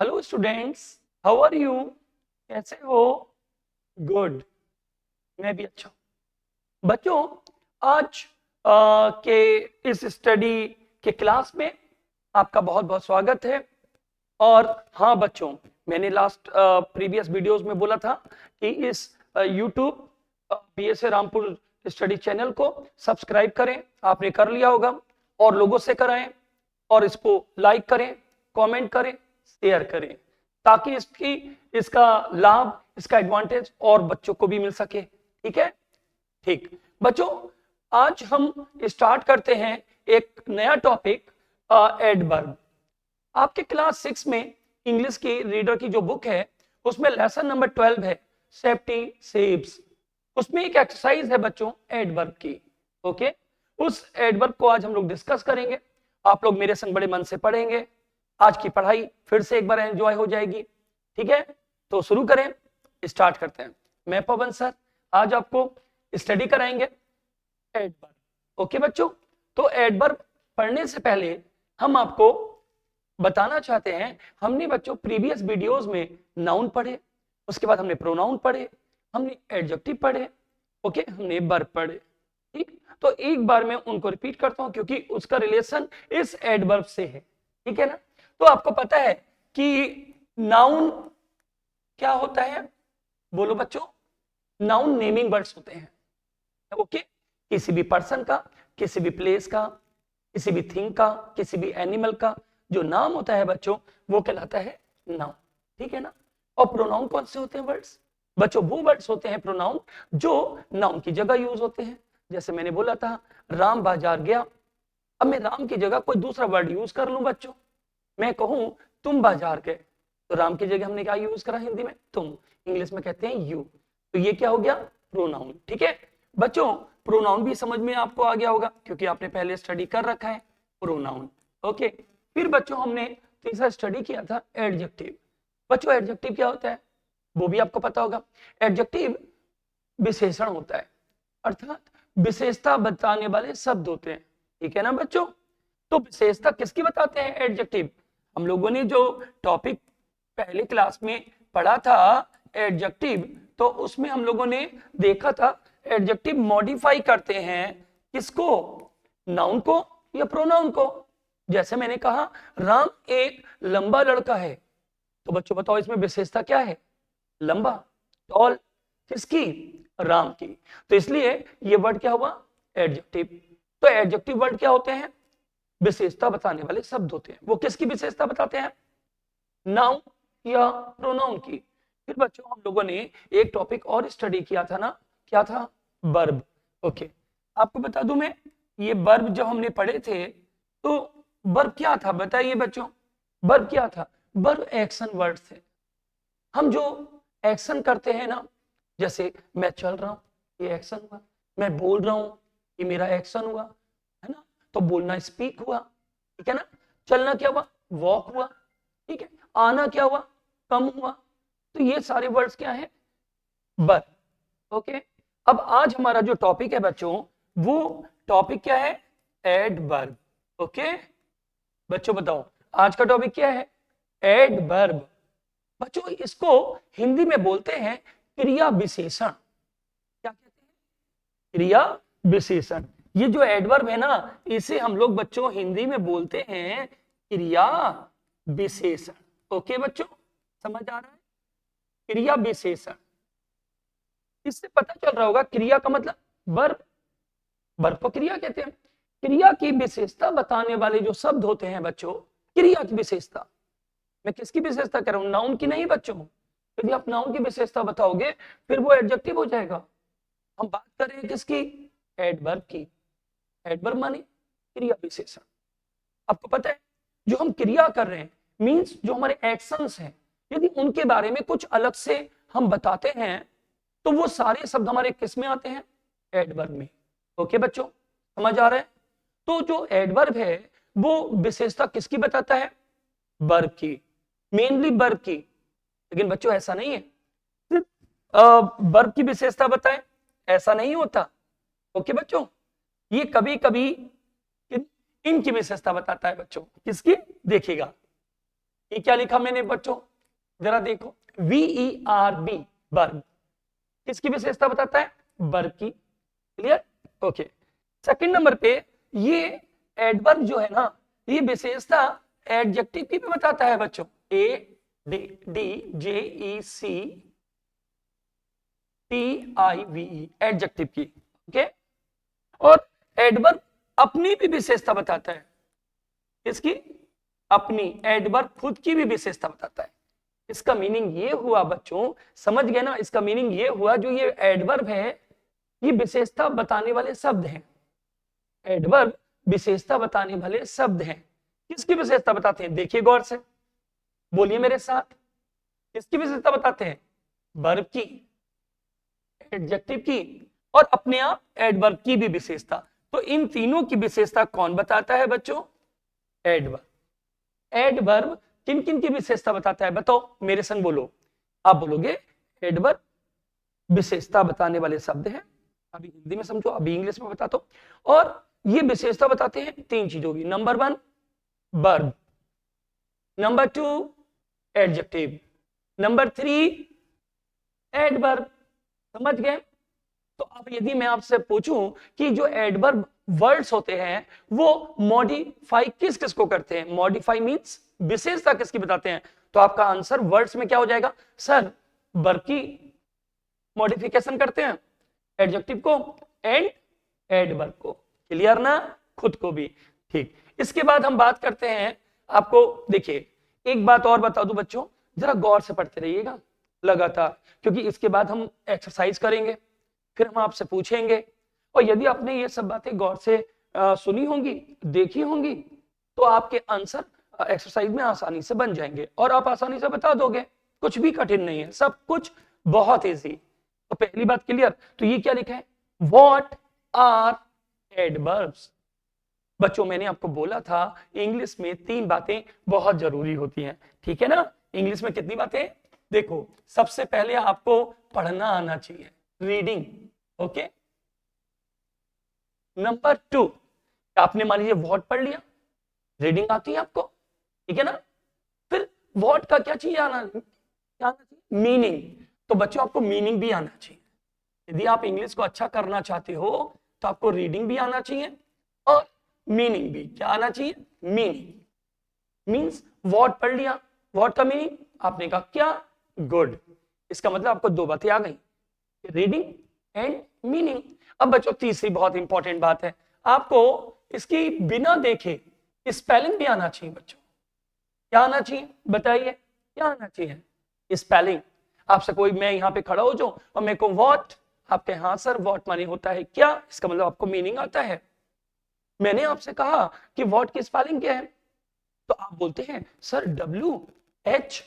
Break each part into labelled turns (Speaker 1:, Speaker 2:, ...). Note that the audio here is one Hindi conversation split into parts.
Speaker 1: Hello students, how are you? कैसे हो? गुड। मैं भी अच्छा हूं बच्चों। आज के इस स्टडी के क्लास में आपका बहुत बहुत स्वागत है। और हाँ बच्चों, मैंने लास्ट प्रीवियस वीडियोस में बोला था कि इस YouTube BSA Rampur study channel को सब्सक्राइब करें। आपने कर लिया होगा और लोगों से कराएं और इसको लाइक करें, कमेंट करें, शेयर करें, ताकि इसका लाभ, इसका एडवांटेज और बच्चों को भी मिल सके। ठीक है? ठीक बच्चों, आज हम स्टार्ट करते हैं एक नया टॉपिक, एडवर्ब। आपके क्लास 6 में इंग्लिश की रीडर की जो बुक है उसमें लेसन नंबर 12 है, सेफ्टी सेव्स। उसमें एक एक्सरसाइज है बच्चों एडवर्ब की। ओके, उस एडवर्ब को आज हम लोग डिस्कस करेंगे। आप लोग मेरे संग बड़े मन से पढ़ेंगे। आज की पढ़ाई फिर से एक बार एंजॉय हो जाएगी। ठीक है, तो शुरू करें, स्टार्ट करते हैं। मैं पवन सर आज आपको स्टडी कराएंगे एडवर्ब। ओके बच्चों, तो एडवर्ब पढ़ने से पहले हम आपको बताना चाहते हैं, हमने बच्चों प्रीवियस वीडियोस में नाउन पढ़े, उसके बाद हमने प्रोनाउन पढ़े, हमने एडजेक्टिव पढ़े, ओके, हमने वर्ब पढ़े। ठीक, तो एक बार मैं उनको रिपीट करता हूं क्योंकि उसका रिलेशन इस एडवर्ब से है। ठीक है ना? तो आपको पता है कि नाउन क्या होता है? बोलो बच्चों। नाउन नेमिंग वर्ड्स होते हैं। ओके, किसी भी पर्सन का, किसी भी प्लेस का, किसी भी थिंग का, किसी भी एनिमल का जो नाम होता है बच्चों, वो कहलाता है नाउन। ठीक है ना? और प्रोनाउन कौन से होते हैं वर्ड्स? बच्चों वो वर्ड्स होते हैं प्रोनाउन जो नाउन की जगह यूज होते हैं। जैसे मैंने बोला था, राम बाजार गया। अब मैं राम की जगह कोई दूसरा वर्ड यूज कर लूं बच्चों। मैं कहूं तुम बाजार गए, तो राम की जगह हमने क्या यूज करा हिंदी में? तुम। इंग्लिश में कहते हैं यू। तो ये क्या हो गया? प्रोनाउन। ठीक है बच्चों, प्रोनाउन भी समझ में आपको आ गया होगा क्योंकि आपने पहले स्टडी कर रखा है प्रोनाउन। ओके, फिर बच्चों हमने तीसरा स्टडी किया था एडजेक्टिव। बच्चों एडजेक्टिव क्या होता है वो भी आपको पता होगा। एडजेक्टिव विशेषण होता है, अर्थात विशेषता बताने वाले शब्द होते हैं। ठीक है ना बच्चों? तो विशेषता किसकी बताते हैं? एडजेक्टिव। हम लोगों ने जो टॉपिक पहले क्लास में पढ़ा था एडजेक्टिव, तो उसमें हम लोगों ने देखा था एडजेक्टिव मॉडिफाई करते हैं किसको? नाउन को या प्रोनाउन को। जैसे मैंने कहा राम एक लंबा लड़का है, तो बच्चों बताओ इसमें विशेषता क्या है? लंबा, टॉल। किसकी? राम की। तो इसलिए ये वर्ड क्या हुआ? एडजेक्टिव। तो एडजेक्टिव वर्ड क्या होते हैं? विशेषता बताने वाले शब्द होते हैं। वो किसकी विशेषता बताते हैं? नाउन या प्रोनाउन की। फिर बच्चों हम लोगों ने एक टॉपिक और स्टडी किया था ना, क्या था? वर्ब। ओके, आपको बता दूं मैं, ये वर्ब जब हमने पढ़े थे तो वर्ब क्या था बताइए बच्चों? वर्ब क्या था? वर्ब एक्शन वर्ड थे। हम जो एक्शन करते हैं ना, जैसे मैं चल रहा हूं, ये एक्शन हुआ। मैं बोल रहा हूं, ये मेरा एक्शन हुआ, है ना? तो बोलना स्पीक हुआ। ठीक है ना? चलना क्या हुआ? वॉक हुआ। ठीक है, आना क्या हुआ? कम हुआ। तो ये सारे वर्ड्स क्या है? वर्ब। ओके, अब आज हमारा जो टॉपिक है बच्चों, वो टॉपिक क्या है? एडवर्ब। ओके बच्चों बताओ, आज का टॉपिक क्या है? एडवर्ब। बच्चों इसको हिंदी में बोलते हैं क्रिया विशेषण। क्या कहते हैं? क्रिया विशेषण। ये जो एडवर्ब है ना, इसे हम लोग बच्चों हिंदी में बोलते हैं क्रिया विशेषण। ओके बच्चों, समझ आ रहा है? क्रिया विशेषण। इससे पता चल रहा होगा क्रिया का मतलब वर्ब। वर्ब को क्रिया कहते हैं। क्रिया की विशेषता बताने वाले जो शब्द होते हैं बच्चों, क्रिया की विशेषता। मैं किसकी विशेषता कर रहा हूं? नाउन की नहीं बच्चों। यदि आप नाउन की विशेषता बताओगे फिर वो एडजेक्टिव हो जाएगा। हम बात कर रहे हैं किसकी? एडवर्ब की। एडवर्ब माने क्रिया विशेषण। आपको पता है जो हम क्रिया कर रहे हैं मींस जो हमारे एक्शंस हैं, यदि उनके बारे में कुछ अलग से हम बताते हैं तो वो सारे शब्द हमारे किस में आते हैं? एडवर्ब में। ओके बच्चों, समझ आ रहा है? तो जो एडवर्ब है वो विशेषता किसकी बताता है? वर्ब की, मेनली वर्ब की। लेकिन बच्चों ऐसा नहीं है सिर्फ वर्ब की विशेषता बताए, ऐसा नहीं होता। ओके बच्चों, ये कभी कभी इनकी विशेषता बताता है बच्चों। किसकी? देखिएगा, ये क्या लिखा मैंने बच्चों, जरा देखो, VERB वर्ब किसकी विशेषता बताता है, वर्ब की। Clear, okay. सेकंड नंबर पे ये एडवर्ब जो है ना, ये विशेषता एडजेक्टिव की भी बताता है बच्चों, ADJECTIVE एडजेक्टिव की, ओके। और एडवर्ब अपनी भी विशेषता बताता है, इसकी अपनी, एडवर्ब खुद की भी विशेषता बताता है। इसका मीनिंग ये हुआ बच्चों, समझ गए ना, इसका मीनिंग ये हुआ जो ये एडवर्ब है ये विशेषता बताने वाले शब्द हैं, एडवर्ब विशेषता बताने वाले शब्द हैं। किसकी विशेषता बताते हैं, देखिए गौर से, बोलिए मेरे साथ, किसकी विशेषता बताते हैं, वर्ब की, एडजेक्टिव की और अपने आप एडवर्ब की भी विशेषता। तो इन तीनों की विशेषता कौन बताता है बच्चों, एडवर्ब। एडवर्ब किन किन की विशेषता बताता है, बताओ मेरे संग बोलो, आप बोलोगे एडवर्ब विशेषता बताने वाले शब्द हैं, अभी हिंदी में समझो, अभी इंग्लिश में बताता हूं। और ये विशेषता बताते हैं तीन चीजों की, number 1 verb, number 2 adjective, number 3 adverb. समझ गए। तो अब यदि मैं आपसे पूछूं कि जो एडवर्ब वर्ड्स होते हैं वो मॉडिफाई किस किस को करते हैं, मॉडिफाई मींस विशेषता किसकी बताते हैं, तो आपका आंसर वर्ड्स में क्या हो जाएगा, सर वर्ब की मॉडिफिकेशन करते हैं, एडजेक्टिव को एंड एडवर्ब को। क्लियर ना, खुद को भी। ठीक, इसके बाद हम बात करते हैं, आपको देखिए एक बात और बता दूं बच्चों, जरा गौर से पढ़ते रहिएगा लगातार, क्योंकि इसके बाद हम एक्सरसाइज करेंगे, फिर हम आपसे पूछेंगे, और यदि आपने ये सब बातें गौर से सुनी होंगी, देखी होंगी, तो आपके आंसर एक्सरसाइज में आसानी से बन जाएंगे और आप आसानी से बता दोगे, कुछ भी कठिन नहीं है, सब कुछ बहुत इजी। तो पहली बात क्लियर, तो ये क्या लिखा है, व्हाट आर एडवर्ब्स। बच्चों मैंने आपको बोला था इंग्लिश में 3 बातें बहुत जरूरी होती हैं, ठीक है ना। इंग्लिश में कितनी बातें, देखो सबसे पहले आपको पढ़ना आना चाहिए, रीडिंग, ओके। नंबर 2, आपने मान लीजिए व्हाट पढ़ लिया, रीडिंग आती है आपको, ठीक है ना। फिर व्हाट का क्या चाहिए, आना चाहिए मीनिंग, तो बच्चों आपको मीनिंग भी आना चाहिए। यदि आप इंग्लिश को अच्छा करना चाहते हो तो आपको रीडिंग भी आना चाहिए और मीनिंग भी, क्या आना चाहिए, मीनिंग मींस व्हाट पढ़ लिया, व्हाट का मीनिंग आपने कहा क्या, गुड, इसका मतलब आपको 2 बातें आ गई, रीडिंग एंड मीनिंग। अब बच्चों तीसरी बहुत इंपॉर्टेंट बात है, आपको इसकी बिना देखे स्पेलिंग भी आना चाहिए बच्चों। क्या आना चाहिए बताइए, क्या आना चाहिए, स्पेलिंग। आपसे कोई, मैं यहाँ पे खड़ा हो जाऊं और मेरे को व्हाट, आपके हाँ सर व्हाट माने होता है क्या, इसका मतलब आपको मीनिंग आता है। मैंने आपसे कहा कि व्हाट की स्पेलिंग क्या है, तो आप बोलते हैं सर WHAT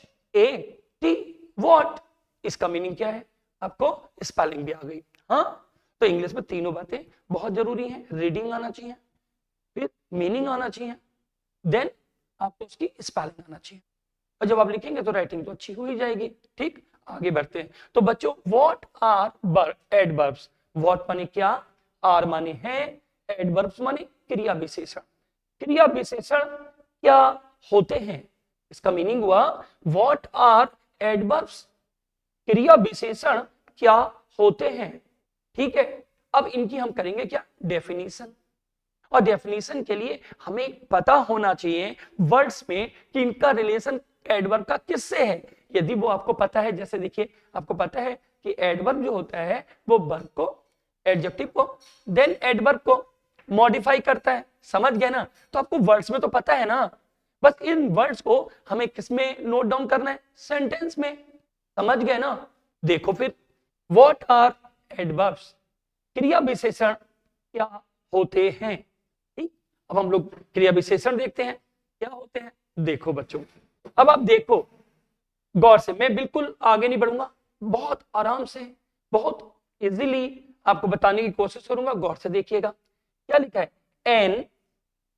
Speaker 1: व्हाट, इसका मीनिंग क्या है, आपको स्पेलिंग भी आ गई। हाँ, तो इंग्लिश में तीनों बातें बहुत जरूरी हैं, रीडिंग आना चाहिए, फिर मीनिंग आना चाहिए, देन आपको उसकी स्पेलिंग आना चाहिए, और जब आप लिखेंगे तो राइटिंग तो अच्छी हो ही जाएगी। ठीक, आगे बढ़ते हैं। तो बच्चों व्हाट आर एडवर्ब्स, व्हाट माने क्या, आर माने है, एडवर्ब्स माने क्रिया विशेषण। क्रिया विशेषण क्या होते हैं, इसका मीनिंग हुआ व्हाट आर एडवर्ब्स, क्रिया विशेषण क्या होते हैं। ठीक है, अब इनकी हम करेंगे क्या, डेफिनेशन। और डेफिनेशन के लिए हमें पता होना चाहिए वर्ड्स में कि इनका रिलेशन एडवर्ब का किससे है। यदि वो आपको पता है, जैसे देखिए आपको पता है कि एडवर्ब जो होता है वो वर्ब को, एडजेक्टिव को, देन एडवर्ब को मॉडिफाई करता है, समझ गए ना। तो आपको वर्ड्स में तो पता है ना, बस इन वर्ड्स को हमें किसमें नोट डाउन करना है, सेंटेंस में, समझ गए ना। देखो फिर, व्हाट आर एडवर्ब्स, क्रिया विशेषण क्या होते हैं। ठीक, अब हम लोग क्रिया विशेषण देखते हैं क्या होते हैं। देखो बच्चों, अब आप देखो गौर से, मैं बिल्कुल आगे नहीं बढ़ूंगा, बहुत आराम से, बहुत इजीली आपको बताने की कोशिश करूंगा, गौर से देखिएगा। क्या लिखा है, एन,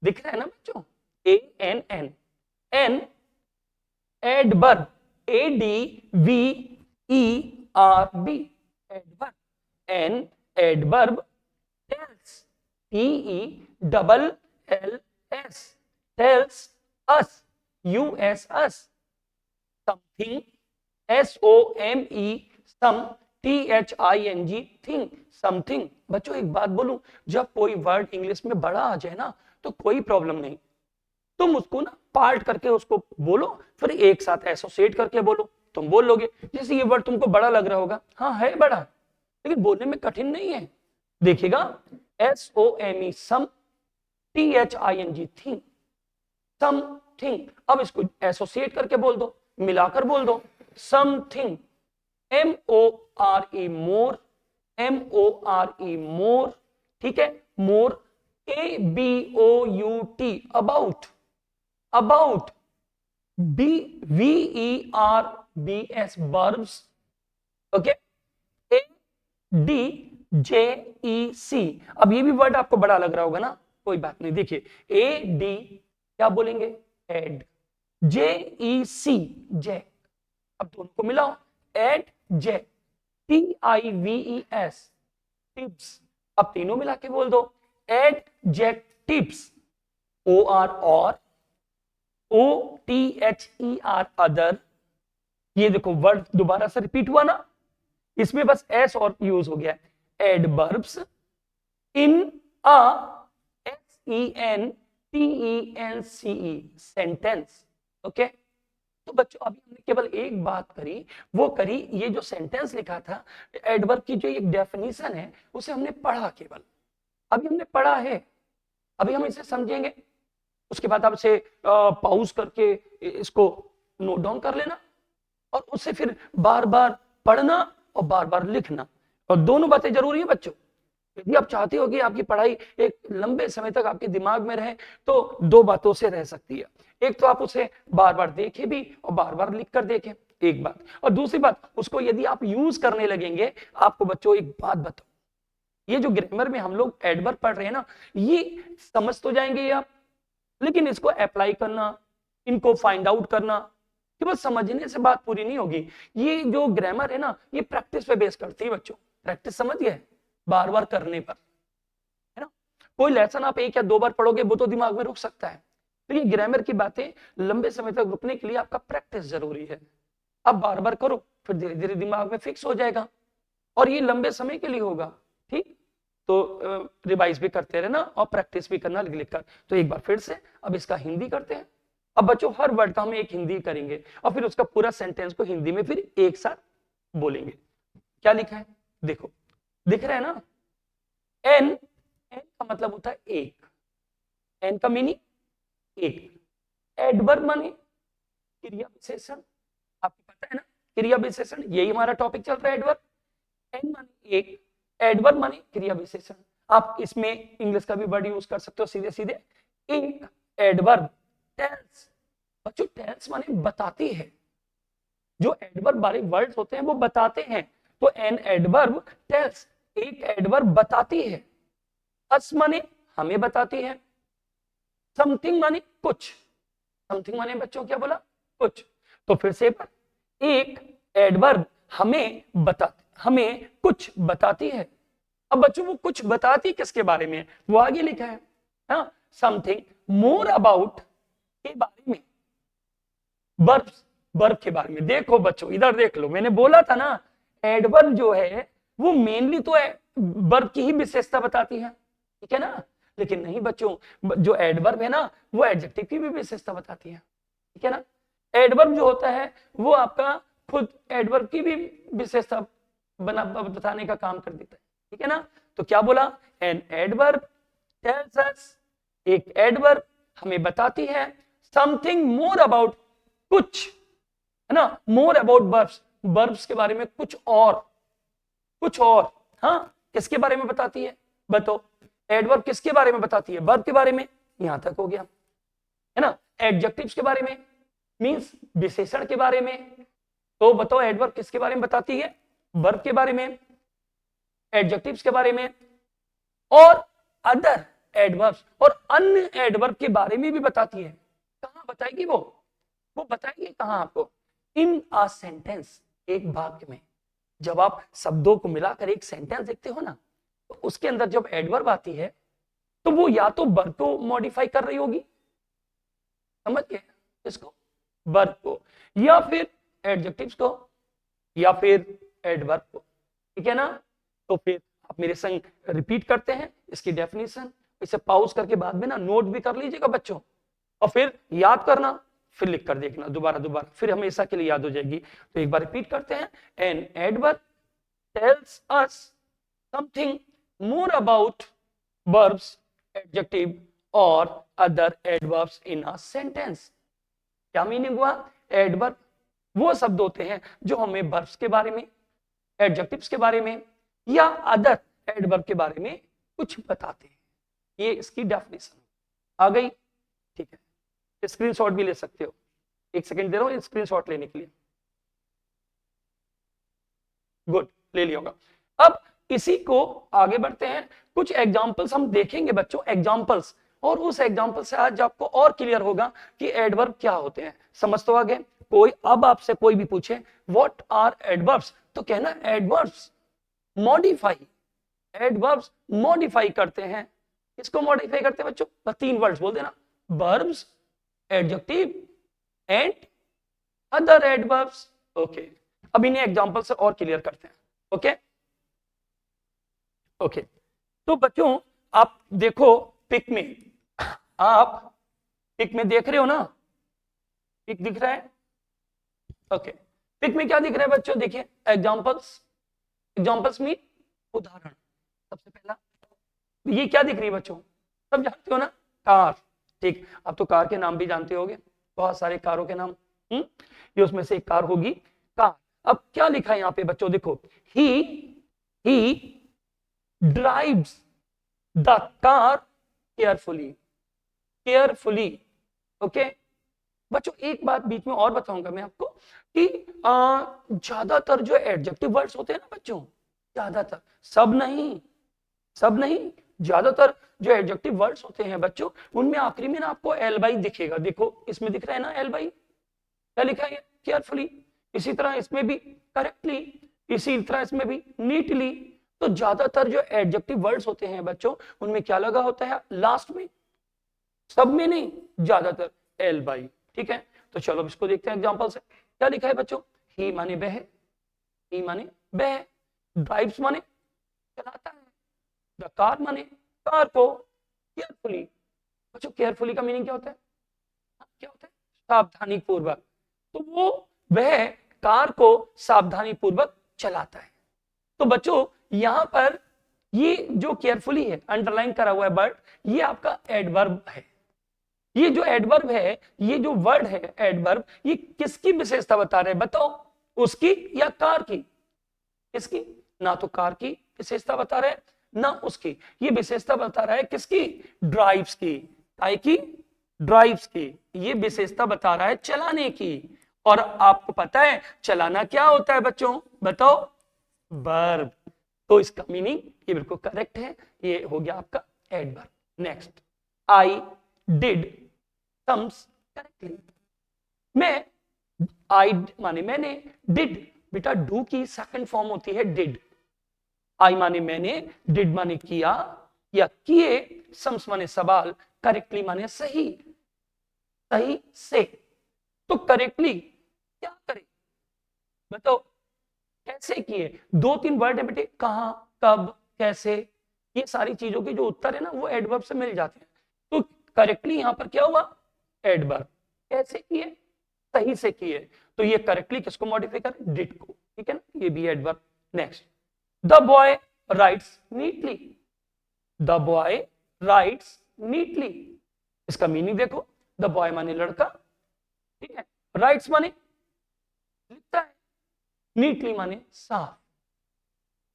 Speaker 1: दिख रहा है ना बच्चों, ANN, an adverb, ADVERB, adverb, an adverb, tells, TELLS, tells us, US something, SOME, some, THING, thing, something. बच्चों एक बात बोलूं, जब कोई वर्ड इंग्लिश में बड़ा आ जाए ना तो कोई प्रॉब्लम नहीं, तुम उसको ना पार्ट करके उसको बोलो, फिर एक साथ एसोसिएट करके बोलो, तुम बोल लोगे। जैसे ये वर्ड तुमको बड़ा लग रहा होगा, हाँ है बड़ा, लेकिन बोलने में कठिन नहीं है। देखिएगा, SOME, some, THING, thing, something. अब इसको एसोसिएट करके बोल दो, मिलाकर बोल दो, समथिंग, MORE, मोर, MORE, मोर, ठीक है, मोर, ABOUT, about, about, VERBS, verbs, okay, ADJEC। अब ये भी वर्ड आपको बड़ा लग रहा होगा ना, कोई बात नहीं, देखिए AD क्या बोलेंगे, एड, JEC, जैक। अब दोनों को मिलाओ, एड, जैक, TIVES, टिप्स। अब तीनों मिला के बोल दो, एड, जैक, टिप्स, OR, और, OTHER, अदर। ये देखो वर्ड दोबारा से रिपीट हुआ ना, इसमें बस एस और यूज हो गया, adverbs in a SENTENCE, sentence. Okay, तो बच्चों अभी हमने केवल एक बात करी, वो करी ये जो सेंटेंस लिखा था, एडवर्ब की जो एक डेफिनेशन है उसे हमने पढ़ा केवल, अभी हमने पढ़ा है, अभी हम इसे समझेंगे। उसके बाद आप इसे पॉज करके इसको नोट डाउन कर लेना, और उससे फिर बार बार पढ़ना और बार बार लिखना, और दोनों बातें जरूरी है बच्चों। यदि आप चाहते हो कि आपकी पढ़ाई एक लंबे समय तक आपके दिमाग में रहे, तो दो बातों से रह सकती है, एक तो आप उसे बार बार देखें भी और बार बार लिख कर देखें, एक बात, और दूसरी बात उसको यदि आप यूज करने लगेंगे। आपको बच्चों एक बात बताओ, ये जो ग्रामर में हम लोग एडवर्ब पढ़ रहे हैं ना, ये समझ तो जाएंगे ये आप, लेकिन इसको अप्लाई करना, इनको फाइंड आउट करना, केवल समझने से बात पूरी नहीं होगी। ये जो ग्रामर है ना, ये प्रैक्टिस पे बेस करती है बच्चों, प्रैक्टिस समझ गए, बार बार करने पर, है ना। कोई लेसन आप एक या दो बार पढ़ोगे वो तो दिमाग में रुक सकता है, लेकिन ग्रामर की बातें लंबे समय तक रुकने के लिए आपका प्रैक्टिस जरूरी है। आप बार बार करो, फिर धीरे धीरे दिमाग में फिक्स हो जाएगा, और ये लंबे समय के लिए होगा, ठीक। तो रिवाइज भी करते रहना और प्रैक्टिस भी करना लिख लिख कर। तो एक बार फिर से अब इसका हिंदी करते हैं। अब बच्चों हर वर्ड का हम एक हिंदी करेंगे, और फिर उसका पूरा सेंटेंस को हिंदी में फिर एक साथ बोलेंगे। क्या लिखा है देखो, दिख रहा है ना, एन, एन का मतलब होता है एक, एन का मीनिंग एक, एडवर्ब माने क्रिया विशेषण, आपको पता है ना, क्रिया विशेषण, यही हमारा टॉपिक चल रहा है एडवर्ब। एन माने एक, एडवर्ब माने क्रिया विशेषण। आप इसमें इंग्लिश का भी वर्ड यूज कर सकते हो सीधे सीधे, एक एडवर्ब, टेल्स। बच्चों टेल्स माने बताती है, जो एडवर्ब वाले वर्ड्स होते हैं वो बताते हैं, तो एन एडवर्ब टेल्स, एक एडवर्ब बताती है। अस माने हमें बताती है, समथिंग माने कुछ, समथिंग माने बच्चों क्या बोला, कुछ। तो फिर से एक एडवर्ब हमें हमें कुछ बताती है। अब बच्चों वो कुछ बताती किसके बारे में, वो आगे लिखा है, हाँ, समथिंग मोर अबाउट के बारे में, वर्ब, वर्ब के बारे में। देखो बच्चों इधर देख लो, मैंने बोला था ना, एडवर्ब जो है वो मेनली तो वर्ब की ही विशेषता बताती है, ठीक है ना, लेकिन नहीं बच्चों, जो एडवर्ब है ना वो एडजेक्टिव की भी विशेषता बताती है, ठीक है ना। एडवर्ब जो होता है वो आपका खुद एडवर्ब की भी विशेषता बताने का काम कर देता है, ठीक है ना। तो क्या बोला, एन एडवर्ब टेल्स अस, एक एडवर्ब हमें बताती है, समथिंग मोर अबाउट, कुछ, है ना, मोर अबाउट वर्ब्स, वर्ब्स के बारे में कुछ और, कुछ और, हाँ, किसके बारे में बताती है बताओ, एडवर्ब किसके बारे में बताती है, वर्ब के बारे में, यहां तक हो गया, है ना। एडजेक्टिव्स के बारे में मींस विशेषण के बारे में, तो बताओ एडवर्ब किसके बारे में बताती है, वर्ब के बारे में, एडजेक्टिव्स के बारे में, और अदर एडवर्ब्स और अन्य एडवर्ब के बारे में भी बताती है। कहां बताएगी वो बताएगी कहां आपको, इन अ सेंटेंस, एक वाक्य में। जब आप शब्दों को मिलाकर एक सेंटेंस देखते हो ना, तो उसके अंदर जब एडवर्ब आती है तो वो या तो वर्ब को मॉडिफाई कर रही होगी, समझ गए इसको, वर्ब को, या फिर एडजेक्टिव्स को या फिर एडवर्ब को, ठीक है ना। तो फिर आप मेरे संग रिपीट करते हैं इसकी डेफिनेशन, इसे पॉज करके बाद में ना नोट भी कर लीजिएगा बच्चों, और फिर याद करना, फिर लिख कर देखना दोबारा दोबारा, फिर हमेशा के लिए याद हो जाएगी। तो एक बार रिपीट करते हैं, an adverb tells us something more about verbs, adjective और other adverbs in a sentence. क्या मीनिंग हुआ? एडवर्ब वो शब्द होते हैं जो हमें वर्ब्स के बारे में, एडजेक्टिव्स के बारे में या अदर एडवर्ब के बारे में कुछ बताते हैं। ये इसकी डेफिनेशन आ गई, ठीक है। स्क्रीनशॉट भी ले सकते हो, एक सेकंड दे रहा हूं स्क्रीनशॉट लेने के लिए। गुड, ले लिया होगा। अब इसी को आगे बढ़ते हैं, कुछ एग्जांपल्स हम देखेंगे बच्चों, एग्जांपल्स, और उस एग्जांपल से आज आपको और क्लियर होगा कि एडवर्ब क्या होते हैं। समझ तो आ गए? कोई अब आपसे कोई भी पूछे व्हाट आर एडवर्ब्स, तो कहना एडवर्ब्स मॉडिफाई, एडवर्ब्स मॉडिफाई करते हैं। किसको मॉडिफाई करते हैं बच्चों? बस 3 वर्ड्स बोल देना, verbs, adjective and other adverbs. Okay, अब इन्हें एग्जांपल से और क्लियर करते हैं। ओके ओके, तो बच्चों आप देखो पिक में, आप पिक में देख रहे हो ना, पिक दिख रहा है? ओके, पिक में क्या दिख रहा है बच्चों? देखिए एग्जांपल्स, एग्जांपल्स मीन उदाहरण। सबसे पहला ये क्या दिख रही है बच्चों? सब जानते हो ना, कार, ठीक। अब तो कार के नाम भी जानते होगे, बहुत सारे कारों के नाम, ये उसमें से एक कार होगी, कार। अब क्या लिखा है यहाँ पे बच्चों? देखो, ही drives the car carefully, carefully. Okay बच्चों, एक बात बीच में और बताऊंगा मैं आपको कि ज्यादातर जो एडजेक्टिव वर्ड्स होते हैं ना बच्चों, ज्यादातर, सब नहीं, सब नहीं, ज्यादातर जो एडजेक्टिव वर्ड्स होते हैं बच्चों, उनमें आखिरी में ना आपको एल बाई दिखेगा। देखो इसमें दिख रहा है ना एल बाई, क्या लिखा है? केयरफुली। इसी तरह इसमें भी करेक्टली, इसी तरह इसमें भी नीटली। तो ज्यादातर जो एडजेक्टिव वर्ड्स होते हैं बच्चों, उनमें क्या लगा होता है लास्ट में? सब में नहीं, ज्यादातर एल बाई, ठीक है। तो चलो इसको देखते हैं एग्जांपल से। क्या लिखा है बच्चों? ही माने वह, ही माने वह, ड्राइव्स माने चलाता है, द कार माने कार को, केयरफुली। बच्चों केयरफुली का मीनिंग क्या होता है? क्या होता है? सावधानी पूर्वक। तो वो वह कार को सावधानी पूर्वक चलाता है। तो बच्चों यहां पर ये जो केयरफुली है, अंडरलाइन करा हुआ है वर्ड, ये आपका एडवर्ब है। ये जो एडवर्ब है, ये जो वर्ड है एडवर्ब, ये किसकी विशेषता बता रहे हैं बताओ? उसकी या कार की? किसकी? ना तो कार की विशेषता बता रहे हैं, ना उसकी। ये विशेषता बता रहा है किसकी? ड्राइव्स की। काय की? ड्राइव्स की। ये विशेषता बता रहा है चलाने की। और आपको पता है चलाना क्या होता है बच्चों? बताओ, वर्ब। तो इसका मीनिंग ये बिल्कुल करेक्ट है, ये हो गया आपका adverb. Next, I did sums correctly. मैं, आई माने मैंने, डिड बेटा डू की सेकंड फॉर्म होती है डिड। आई माने मैंने, डिड माने किया या किए, सम्स माने सवाल, करेक्टली माने सही, सही से। तो करेक्टली क्या करे बताओ? कैसे किए? 2-3 वर्ड है बेटे, कहां, कब, कैसे, ये सारी चीजों के जो उत्तर है ना वो एडवर्ब से मिल जाते हैं। तो करेक्टली यहां पर क्या हुआ? एडवर्ब। कैसे किए? सही से किए। तो ये करेक्टली किसको मॉडिफाई कर? डिड को, ठीक है ना, ये भी adverb. Next, the boy rights neatly. The boy rights neatly. इसका मीनिंग देखो, द बॉय माने लड़का, ठीक है, राइट्स माने लिखता है, नीटली माने साफ।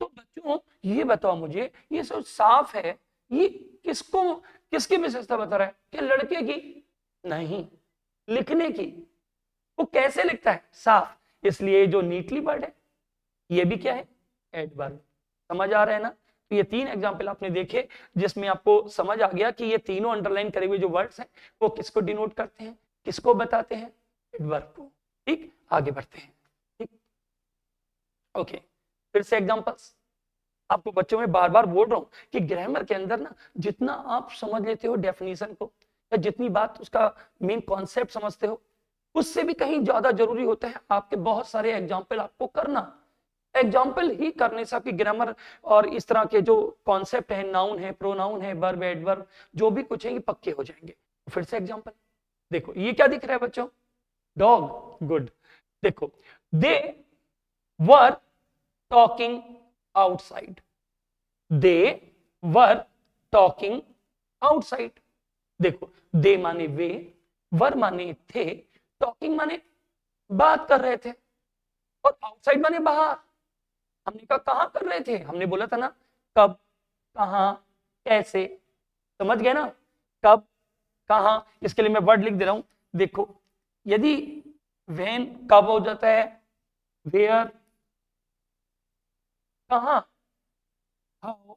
Speaker 1: तो बच्चों ये बताओ मुझे, ये सब साफ है, ये किसको, किसकी विशेषता बता रहा है? क्या लड़के की? नहीं, लिखने की। वो कैसे लिखता है? साफ। इसलिए जो नीटली वर्ड है ये भी क्या है? एडवर्ब। समझ आ रहा है ना? तो ये 3 एग्जांपल आपने देखे जिसमें आपको समझ आ गया कि ये तीनों अंडरलाइन करे हुए जो वर्ड्स हैं वो किसको डिनोट करते हैं, किसको बताते हैं? एडवर्ब को। ठीक, आगे बढ़ते हैं। ठीक, ओके, फिर से एग्जांपल्स। आपको बच्चों में बार बार बोल रहा हूं कि ग्रामर के अंदर ना जितना आप समझ लेते हो डेफिनेशन को, या जितनी बात उसका मेन कॉन्सेप्ट समझते हो, उससे भी कहीं ज्यादा जरूरी होता है आपके बहुत सारे एग्जाम्पल आपको करना। एग्जाम्पल ही करने से आपकी ग्रामर और इस तरह के जो कॉन्सेप्ट है, नाउन है, प्रोनाउन है, वर्ब एडवर्ब, जो भी कुछ है ये पक्के हो जाएंगे। फिर से एग्जाम्पल देखो, ये क्या दिख रहा है बच्चों? Dog, good. देखो, they were talking outside, they were talking outside. देखो, दे माने वे, वर माने थे, टॉकिंग माने बात कर रहे थे, और आउटसाइड माने बाहर। हमने कहा कहां कर रहे थे, हमने बोला था ना कब, कहां, कैसे। समझ गए ना? कब, कहां। इसके लिए मैं वर्ड लिख दे रहा हूं। देखो, यदि व्हेन कब हो जाता है, वेयर कहां, हाउ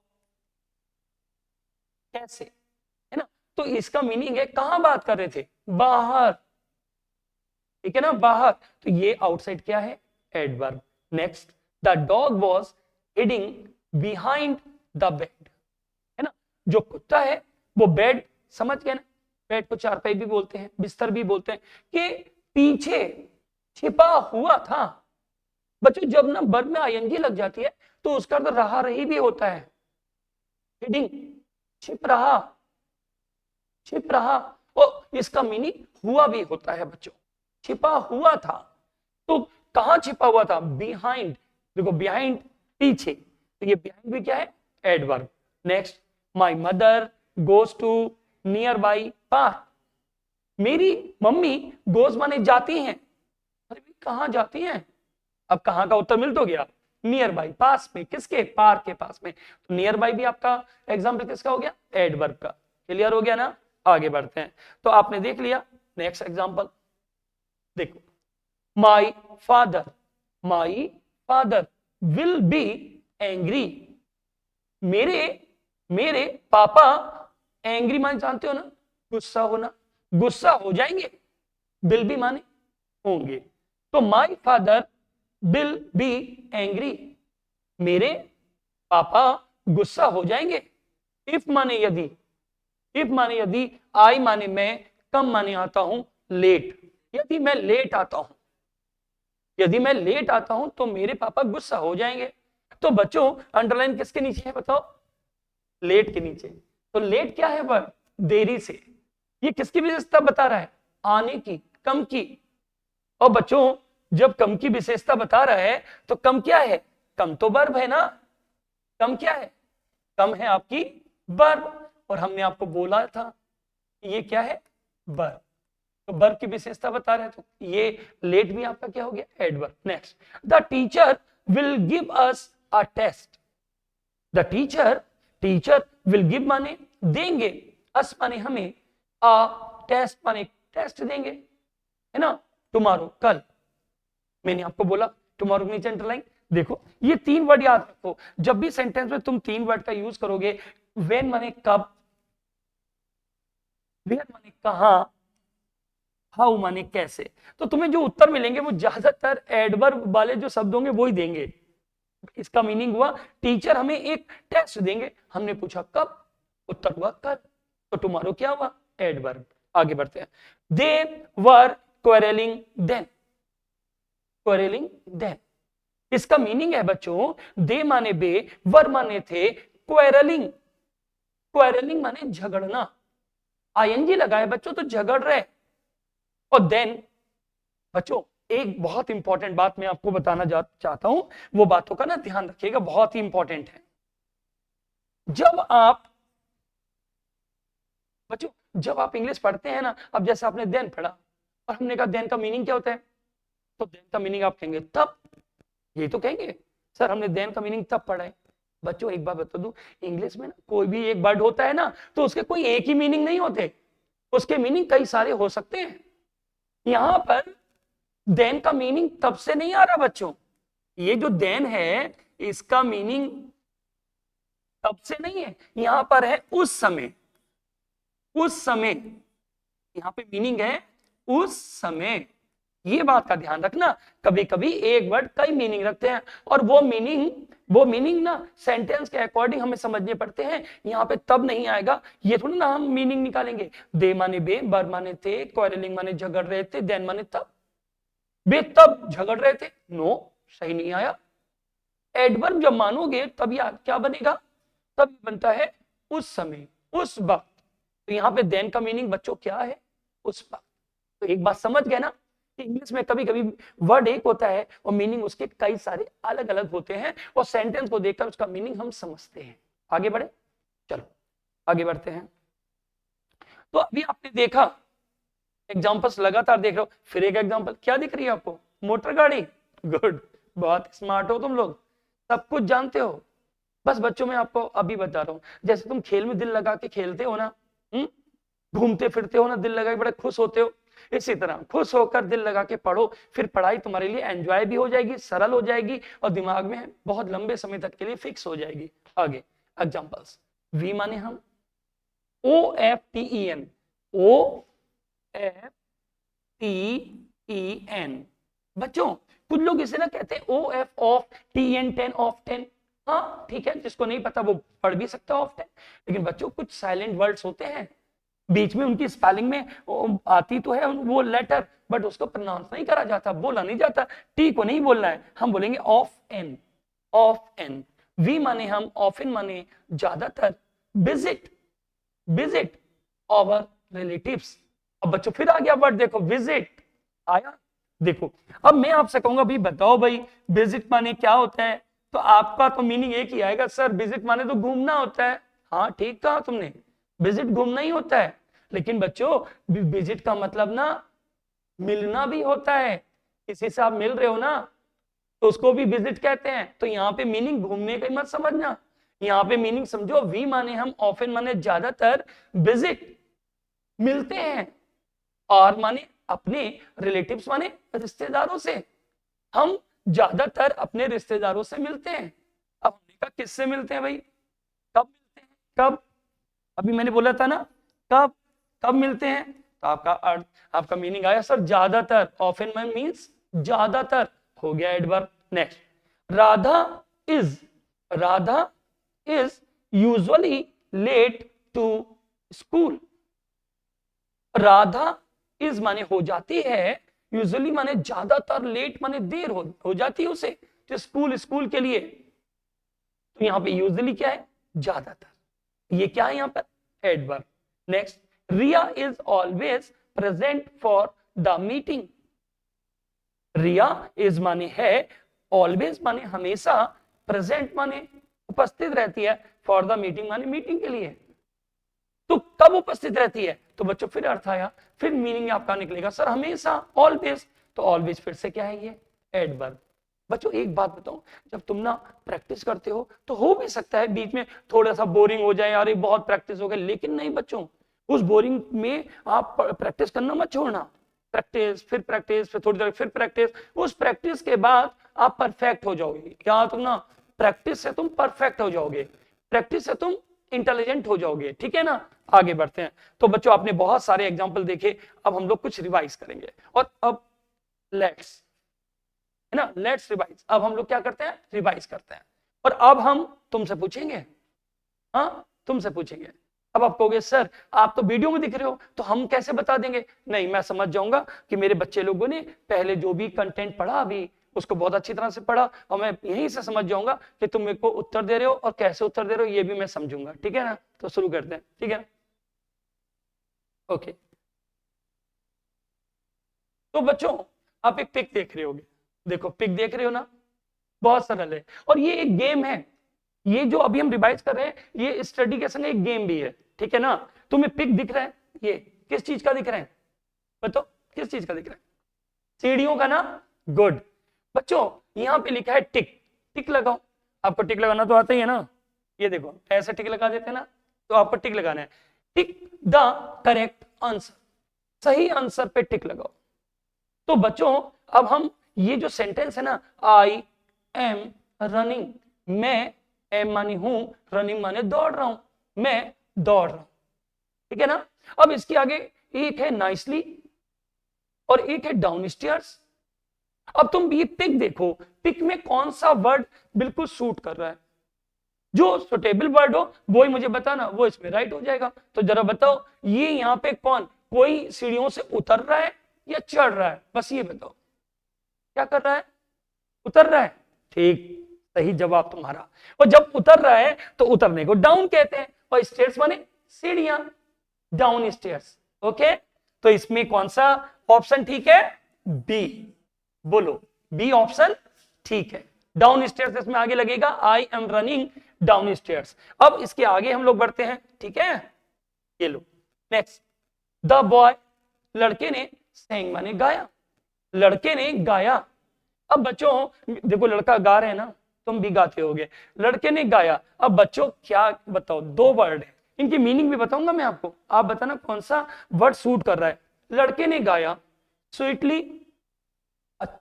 Speaker 1: कैसे, है ना? तो इसका मीनिंग है कहां बात कर रहे थे, बाहर। ठीक है ना, बाहर। तो ये आउटसाइड क्या है, adverb. Next, the dog was heading behind the bed, है ना? जो कुत्ता है वो बेड, समझ गए ना, बेड को चारपाई भी बोलते हैं, बिस्तर भी बोलते हैं, कि पीछे छिपा हुआ था। बच्चों जब ना वर्ब में आईएनजी लग जाती है तो उसका अर्थ रहा रही भी होता है। हिडिंग, छिप रहा, छिप रहा, और इसका मीनिंग हुआ भी होता है बच्चों, छिपा हुआ था। तो कहां छिपा हुआ था, बिहाइंड। देखो बिहाइंड पीछे, तो ये बिहाइंड भी क्या है, adverb. Next, my mother goes to near by park, मेरी मम्मी गोज माने जाती हैं। अरे भाई कहां जाती हैं, अब कहां का उत्तर मिल तो गया, नियर बाई, पास में, किसके, पार्क के पास में। तो नियर बाई भी आपका एग्जाम्पल किसका हो गया, एडवर्ब का। क्लियर हो गया ना? आगे बढ़ते हैं। तो आपने देख लिया, नेक्स्ट एग्जाम्पल देखो, my father, my father will be angry, मेरे मेरे पापा, एंग्री माने जानते हो ना, गुस्सा होना, गुस्सा हो जाएंगे। विल बी माने होंगे, तो my father will be angry, मेरे पापा गुस्सा हो जाएंगे। इफ माने यदि, इफ माने यदि, आई माने मैं, कम माने आता हूं, लेट, यदि मैं लेट आता हूं, यदि मैं लेट आता हूं तो मेरे पापा गुस्सा हो जाएंगे। तो बच्चों अंडरलाइन किसके नीचे है बताओ, लेट के नीचे। तो लेट क्या है वर्ड, देरी से। ये किसकी विशेषता बता रहा है, आने की, कम की। और बच्चों जब कम की विशेषता बता रहा है तो कम क्या है, कम तो वर्ब है ना, कम क्या है, कम है आपकी वर्ब। और हमने आपको बोला था ये क्या है, वर्ब। तो वर्ब की विशेषता बता रहे हैं, तो ये लेट भी आपका क्या हो गया, adverb. Next, the teacher will give us a test, the teacher, teacher will give माने देंगे, अस माने हमें, अ टेस्ट माने टेस्ट देंगे, है ना, टुमारो कल। मैंने आपको बोला टुमारो नीचे अंडरलाइन। देखो ये तीन वर्ड याद रखो, जब भी सेंटेंस में तुम तीन वर्ड का यूज करोगे, व्हेन माने कब, वेयर माने कहां, हाउ माने कैसे, तो तुम्हें जो उत्तर मिलेंगे वो ज्यादातर एडवर्ब वाले जो शब्द होंगे वो ही देंगे। इसका मीनिंग हुआ टीचर हमें एक टेस्ट देंगे, हमने पूछा कब, उत्तर हुआ कल, तो टुमारो क्या हुआ, एडवर्ब। आगे बढ़ते हैं, दे वर क्वेरलिंग देन, क्वेरलिंग देन, इसका मीनिंग है बच्चों, दे माने बे, वर माने थे, क्वेरलिंग, क्वेरलिंग माने झगड़ना, आईएनजी लगा है बच्चों तो झगड़ रहे। और देन बच्चों एक बहुत इंपॉर्टेंट बात मैं आपको बताना चाहता हूं, वो बातों का ना ध्यान रखिएगा, बहुत ही इंपॉर्टेंट है। जब आप बच्चों, जब आप इंग्लिश पढ़ते हैं ना, अब जैसे आपने देन पढ़ा और हमने कहा देन का मीनिंग क्या होता है, तो देन का मीनिंग आप कहेंगे तब, ये तो कहेंगे सर हमने देन का मीनिंग तब पढ़ा है। बच्चों एक बात बता दूं, इंग्लिश में ना कोई भी एक वर्ड होता है ना तो उसके कोई एक ही मीनिंग नहीं होते, उसके मीनिंग कई सारे हो सकते हैं। यहां पर देन का मीनिंग तब से नहीं आ रहा बच्चों, ये जो देन है इसका मीनिंग तब से नहीं है, यहां पर है उस समय, उस समय, यहां पे मीनिंग है उस समय। ये बात का ध्यान रखना, कभी कभी एक वर्ड कई मीनिंग रखते हैं और वो मीनिंग ना सेंटेंस के अकॉर्डिंग हमें समझने पड़ते हैं। यहाँ पे तब नहीं आएगा, ये थोड़ी ना हम मीनिंग निकालेंगे। दे माने बे, बर माने थे, क्वारलिंग माने झगड़ रहे थे, देन माने तब, बे तब झगड़ रहे थे, नो सही नहीं आया। एडवर्ब जब मानोगे तब याद क्या बनेगा, तब बनता है उस समय, उस वक्त। तो यहाँ पे देन का मीनिंग बच्चों क्या है, उस वक्त। तो एक बात समझ गए ना, इंग्लिश में कभी कभी वर्ड एक होता है और मीनिंग उसके कई सारे अलग अलग होते हैं और सेंटेंस को देखकर उसका मीनिंग हम समझते हैं। आगे बढ़े, चलो आगे बढ़ते हैं। तो अभी आपने देखा एग्जांपल्स लगातार देख रहे हो, फिर एक एग्जांपल क्या दिख रही है आपको, मोटर गाड़ी। गुड, बहुत स्मार्ट हो तुम लोग, सब कुछ जानते हो। बस बच्चों मैं आपको अभी बता रहा हूं, जैसे तुम खेल में दिल लगा के खेलते हो ना, घूमते फिरते हो ना दिल लगा के, बड़े खुश होते हो, इसी तरह खुश होकर दिल लगा के पढ़ो, फिर पढ़ाई तुम्हारे लिए एंजॉय भी हो जाएगी, सरल हो जाएगी और दिमाग में बहुत लंबे समय तक के लिए फिक्स हो जाएगी। आगे एग्जांपल्स, वी माने हम, OFTEN, OFTEN। बच्चों कुछ लोग इसे ना कहते हैं OF ऑफ, TN 10 ऑफ 10। हाँ ठीक है, जिसको नहीं पता वो पढ़ भी सकता है ऑफ 10। लेकिन बच्चों कुछ साइलेंट वर्ड्स होते हैं, बीच में उनकी स्पेलिंग में आती तो है वो लेटर, बट उसको प्रोनाउंस नहीं करा जाता, बोला नहीं जाता। टी को नहीं बोलना है, हम बोलेंगे of an, of an. We माने हम, ऑफ इन माने ज्यादातर, विजिट, विजिट आवर रिलेटिव्स। अब बच्चों फिर आ गया वर्ड, देखो विजिट आया। देखो अब मैं आपसे कहूंगा भाई बताओ भाई विजिट माने क्या होता है, तो आपका तो मीनिंग एक ही आएगा, सर विजिट माने तो घूमना होता है। हाँ ठीक कहा तुमने, विजिट घूमना ही होता है। लेकिन बच्चों विजिट का मतलब ना मिलना भी होता है, किसी से आप मिल रहे हो ना तो उसको भी विजिट कहते हैं। तो यहाँ पे मीनिंग घूमने का मत समझना, यहाँ पे मीनिंग समझो, वी माने हम, ऑफन माने ज्यादातर, विजिट मिलते हैं, और माने अपने, रिलेटिव्स माने रिश्तेदारों से, हम ज्यादातर अपने रिश्तेदारों से मिलते हैं। अब हमने कहा किससे मिलते हैं भाई, कब मिलते हैं, कब, अभी मैंने बोला था ना कब, कब मिलते हैं, तो आपका अर्थ, आपका मीनिंग आया सर ज्यादातर, ऑफन मींस ज्यादातर, हो गया adverb. Next, Radha is, Radha is usually late to school. Radha is माने हो जाती है, यूजुअली माने ज्यादातर, लेट माने देर हो जाती है उसे तो स्कूल, स्कूल के लिए। तो यहाँ पे यूजुअली क्या है, ज्यादातर, ये क्या है यहाँ पर adverb. Next, Riya is always present for the meeting. Riya is माने है, ऑलवेज माने हमेशा, प्रेजेंट माने उपस्थित रहती है, फॉर द मीटिंग माने मीटिंग के लिए। तो कब उपस्थित रहती है, तो बच्चों फिर अर्थ आया, फिर मीनिंग आपका निकलेगा सर हमेशा, ऑलवेज। तो ऑलवेज फिर से क्या है, ये एडवर्ब। बच्चों एक बात बताऊं, जब तुम ना प्रैक्टिस करते हो भी सकता है बीच में थोड़ा सा बोरिंग हो जाए, यार ये बहुत प्रैक्टिस हो गई, लेकिन नहीं बच्चों, उस बोरिंग में आप प्रैक्टिस करना मत छोड़ना। प्रैक्टिस फिर थोड़ी देर फिर प्रैक्टिस, उस प्रैक्टिस के बाद आप परफेक्ट हो जाओगे। क्या तुम ना, प्रैक्टिस से तुम परफेक्ट हो जाओगे, प्रैक्टिस से तुम इंटेलिजेंट हो जाओगे, ठीक है ना। आगे बढ़ते हैं। तो बच्चों आपने बहुत सारे एग्जाम्पल देखे, अब हम लोग कुछ रिवाइज करेंगे। और अब लेट्स, है ना, लेट्स रिवाइज। अब हम लोग क्या करते हैं, रिवाइज करते हैं। और अब हम तुमसे पूछेंगे, हाँ तुमसे पूछेंगे। अब आप कहोगे सर आप तो वीडियो में दिख रहे हो तो हम कैसे बता देंगे, नहीं मैं समझ जाऊंगा कि मेरे बच्चे लोगों ने पहले जो भी कंटेंट पढ़ा अभी उसको बहुत अच्छी तरह से पढ़ा, और मैं यहीं से समझ जाऊंगा कि तुम मेरे को उत्तर दे रहे हो और कैसे उत्तर दे रहे हो ये भी मैं समझूंगा, ठीक है ना। तो शुरू करते हैं, ठीक है। ओके, तो बच्चों आप एक पिक देख रहे होगे, देखो पिक देख रहे हो ना, बहुत सरल है और ये एक गेम है। ये जो अभी हम रिवाइज कर रहे हैं ये स्टडी के संग एक गेम भी है, ठीक है ना। तुम्हें पिक दिख रहा है, ये किस चीज का दिख रहा है, बताओ किस चीज का दिख रहा है, सीढ़ियों का ना। गुड। बच्चों यहां पे लिखा है टिक, टिक लगाओ। आपको टिक लगाना तो आता ही है ना, ये देखो ऐसे टिक लगा देते हैं ना, तो आपको टिक लगाना है, टिक द करेक्ट आंसर, सही आंसर पे टिक लगाओ। तो बच्चों अब हम ये जो सेंटेंस है ना, आई एम रनिंग, मैं, एम मानी हूं, रनिंग माने दौड़ रहा हूं, मैं दौड़ रहा हूं, ठीक है ना। अब इसके आगे एक है नाइसली, और एक है डाउन स्टेयर्स। अब तुम ये पिक देखो, पिक में कौन सा वर्ड बिल्कुल सूट कर रहा है, जो सुटेबल वर्ड हो वो ही मुझे बताना, वो इसमें राइट हो जाएगा। तो जरा बताओ ये यहाँ पे कौन, कोई सीढ़ियों से उतर रहा है या चढ़ रहा है, बस ये बताओ क्या कर रहा है, उतर रहा है। ठीक, सही जवाब तुम्हारा। और जब उतर रहा है तो उतरने को डाउन कहते हैं, और स्टेयर्स माने सीढ़ियां, डाउन स्टेयर्स। ओके, तो इसमें कौन सा ऑप्शन ठीक है, बी, बोलो बी ऑप्शन ठीक है। डाउन स्टेयर्स इसमें आगे लगेगा, I am running down stairs. अब इसके आगे हम लोग बढ़ते हैं, ठीक है, ये लो नेक्स्ट, द बॉय, लड़के ने, सेंग माने गाया, लड़के ने गाया। अब बच्चों देखो लड़का गा रहे हैं ना, तुम भी गाते होगे, लड़के ने गाया। अब बच्चों क्या बताओ, दो वर्ड है, इनकी मीनिंग भी बताऊंगा मैं आपको, आप बताना कौन सा वर्ड सूट कर रहा है। लड़के ने गाया स्वीटली,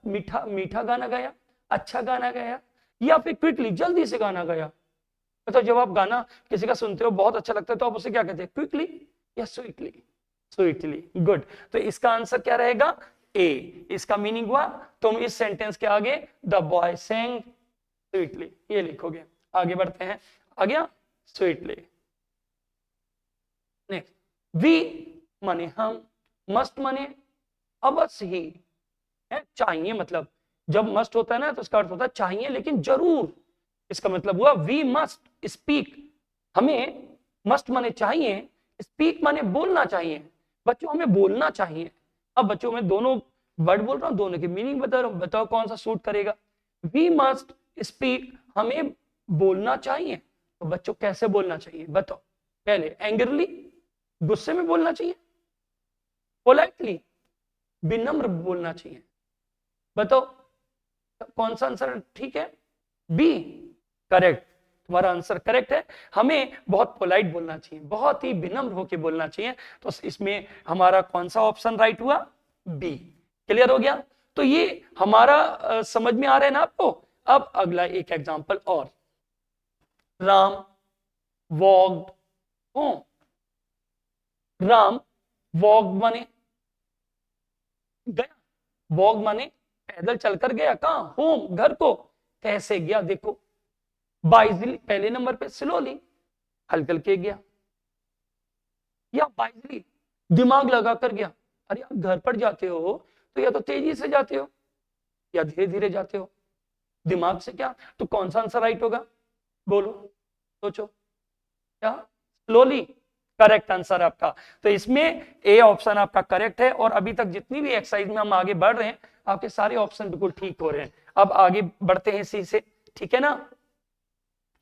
Speaker 1: मीठा मीठा गाना गाया, अच्छा गाना गाया, या फिर क्विकली जल्दी से गाना गाया। तो जब आप गाना किसी का सुनते हो बहुत अच्छा लगता है तो आप उसे क्या कहते हैं, क्विकली या स्वीटली, स्वीटली, गुड। तो इसका आंसर क्या रहेगा, ए। इसका मीनिंग हुआ तुम इस सेंटेंस के आगे द बॉय सेंग स्वीटली ये लिखोगे। आगे बढ़ते हैं, आ गया स्वीटली। नेक्स्ट, वी माने हम, मस्ट माने अवश्य ही है, चाहिए, मतलब जब मस्ट होता है ना तो उसका अर्थ होता है चाहिए लेकिन जरूर। इसका मतलब हुआ वी मस्ट स्पीक, हमें मस्ट माने चाहिए, स्पीक माने बोलना चाहिए। बच्चों हमें बोलना चाहिए। अब बच्चों में दोनों वर्ड बोल रहा हूं, दोनों की मीनिंग बता रहा हूं, बताओ कौन सा सूट करेगा। वी मस्ट स्पीक, हमें बोलना चाहिए। तो बच्चों कैसे बोलना चाहिए बताओ, पहले एंग्रली, गुस्से में बोलना चाहिए, पोलाइटली, विनम्र बोलना चाहिए। बताओ कौन सा आंसर ठीक है, बी, करेक्ट, तुम्हारा आंसर करेक्ट है। हमें बहुत पोलाइट बोलना चाहिए, बहुत ही विनम्र होकर बोलना चाहिए। तो इसमें हमारा कौन सा ऑप्शन राइट हुआ, बी। क्लियर हो गया, तो ये हमारा समझ में आ रहा है ना आपको। अब अगला एक एग्जांपल और, Ram walked home, Ram walk माने गया, वॉक माने पैदल चलकर गया, कहां, होम, घर को। कैसे गया देखो, बाइजली पहले नंबर पे, स्लोली हल्के हल्के गया, या बाइजली दिमाग लगाकर गया। अरे आप घर पर जाते हो तो या तो तेजी से जाते हो या धीरे धीरे जाते हो, दिमाग से क्या, तो कौन सा आंसर राइट होगा, बोलो सोचो, क्या, स्लोली, करेक्ट आंसर आपका। तो इसमें ए ऑप्शन आपका करेक्ट है। और अभी तक जितनी भी एक्सरसाइज में हम आगे बढ़ रहे हैं आपके सारे ऑप्शन बिल्कुल ठीक हो रहे हैं। अब आगे बढ़ते हैं इसी से, ठीक है ना,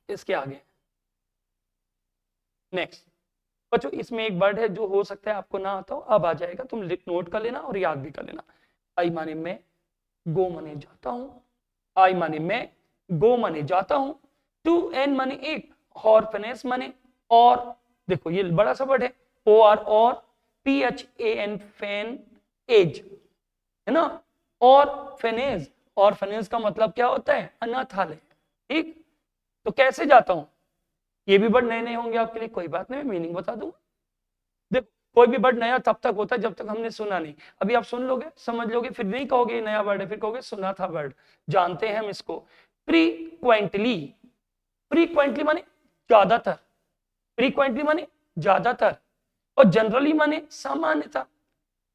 Speaker 1: इसके आगे नेक्स्ट। बच्चों इसमें एक वर्ड है जो हो सकता है आपको ना आता हो, अब आ जाएगा, तुम नोट कर लेना और याद भी कर लेना। आई माने मैं, गो माने जाता हूं, आई माने मैं, गो माने जाता हूं, टू एन माने एक, हॉर्फनेस माने और, देखो ये बड़ा सा वर्ड है, ओ आर, और P H A N, fan, as, है ना, और फेनेज, और फेनेज का मतलब क्या होता है, अनाथालय। ठीक, तो कैसे जाता हूं, ये भी वर्ड नए नए होंगे आपके लिए, कोई बात नहीं, मीनिंग बता दूंगा। देखो कोई भी वर्ड नया तब तक होता है जब तक हमने सुना नहीं। अभी आप सुन लोगे, समझ लोगे, फिर नहीं कहोगे नया वर्ड है, फिर कहोगे सुना था वर्ड, जानते हैं हम इसको। फ्रीक्वेंटली, फ्रीक्वेंटली माने ज्यादातर, फ्रीक्वेंटली माने ज्यादातर, और जनरली माने सामान्यता।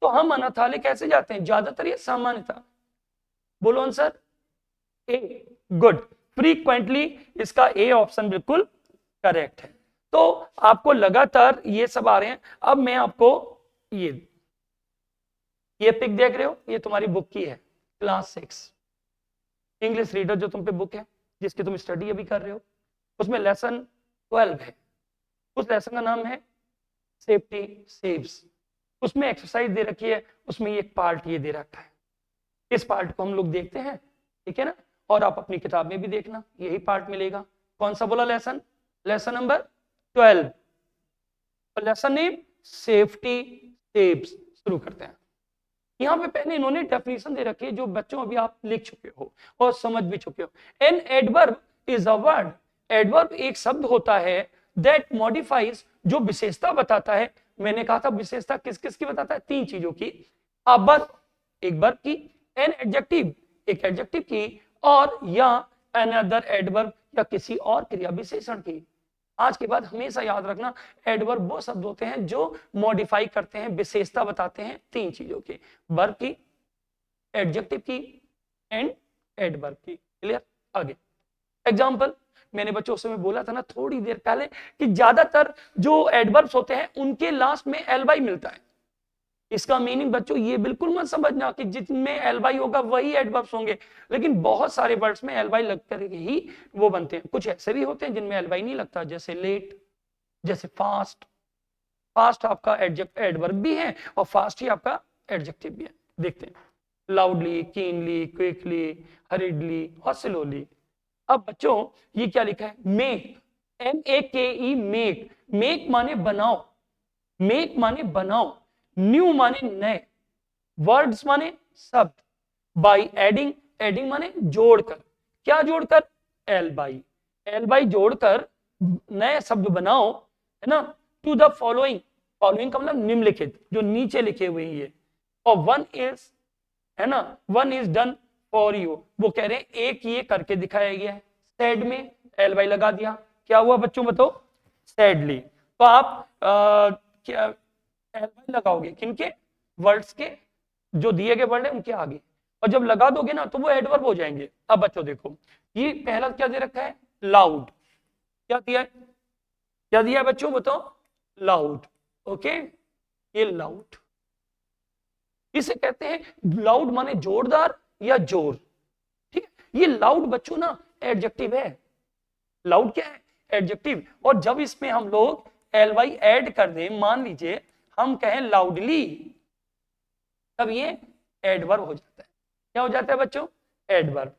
Speaker 1: तो हम अनाथालय कैसे जाते हैं, ज्यादातर या सामान्यता, बोलो आंसर, ए, गुड, फ्रीक्वेंटली, इसका ए ऑप्शन बिल्कुल करेक्ट है। तो आपको लगातार ये सब आ रहे हैं। अब मैं आपको ये पिक देख रहे हो, ये तुम्हारी बुक की है, क्लास 6 इंग्लिश रीडर जो तुम पे बुक है, जिसकी तुम स्टडी अभी कर रहे हो, उसमें लेसन 12 है। उस लेसन का नाम है सेफ्टी सेव्स। उसमें एक्सरसाइज दे रखी है, उसमें एक पार्ट ये दे रखा है, इस पार्ट को हम लोग देखते हैं, ठीक है ना, और आप अपनी किताब में भी देखना यही पार्ट मिलेगा। कौन सा बोला lesson, lesson number 12, lesson name safety saves. शुरू करते हैं। यहां पे पहले इन्होंने डेफिनेशन दे रखी है जो बच्चों अभी आप लिख चुके हो और समझ भी चुके हो। An adverb is a word, adverb एक शब्द होता है दैट मॉडिफाइज, जो विशेषता बताता है। मैंने कहा था विशेषता किस किस की बताता है, 3 चीजों की, अ वर्ब, एक वर्ब की, एन एडजेक्टिव एक एडजेक्टिव की, और या अनदर एडवर्ब या किसी और क्रिया विशेषण की। आज के बाद हमेशा याद रखना, एडवर्ब वो शब्द होते हैं जो मॉडिफाई करते हैं, विशेषता बताते हैं तीन चीजों की, वर्ब की, एडजेक्टिव की एंड एडवर्ब की। क्लियर? आगे एग्जाम्पल, मैंने बच्चों से मैं बोला था ना थोड़ी देर पहले कि ज्यादातर जो एडवर्ब्स होते हैं उनके लास्ट में एल वाई मिलता है। इसका मीनिंग बच्चों ये बिल्कुल मत समझना कि जिनमें एल वाई होगा वही एडवर्ब्स होंगे, लेकिन बहुत सारे वर्ड्स में एल वाई लग करके ही वो बनते हैं। कुछ ऐसे भी होते हैं जिनमें एल वाई नहीं लगता, जैसे लेट, जैसे फास्ट। फास्ट आपका एडवर्ब भी है और फास्ट ही आपका एडजेक्टिव भी है। देखते हैं, लाउडली, कीनली, क्विकली, हरिडली और स्लोली। अब बच्चों ये क्या लिखा है, मेक, MEKE, मेक। मेक माने बनाओ, मेक माने बनाओ, न्यू माने नए, वर्ड्स माने शब्द, बाई एडिंग, एडिंग माने जोड़कर। क्या जोड़कर? एल बाई, एल बाई जोड़कर नए शब्द बनाओ, है ना। टू द फॉलोइंग, फॉलोइंग का मतलब निम्नलिखित, जो नीचे लिखे हुए हैं ये। और वन इज, है ना, one is done for you, वो कह रहे हैं एक ये करके दिखाया गया है। सैड में एल वाई लगा दिया, क्या हुआ बच्चों बताओ? सैडली। तो आप क्या एल वाई लगाओगे किनके? वर्ड्स के, जो दिए गए वर्ड है उनके आगे, और जब लगा दोगे ना तो वो एडवर्ब हो जाएंगे। अब बच्चों देखो, ये पहला क्या दे रखा है? लाउड। क्या दिया है? क्या दिया है बच्चों बताओ? लाउड। ओके, ये लाउड, इसे कहते हैं लाउड माने जोरदार या जोर। ठीक है, ये लाउड बच्चों ना एडजेक्टिव है। लाउड क्या है? एडजेक्टिव। और जब इसमें हम लोग एल वाई ऐड कर दें, मान लीजिए हम कहें लाउडली, तब ये एडवर्ब हो जाता है। क्या हो जाता है बच्चों? एडवर्ब।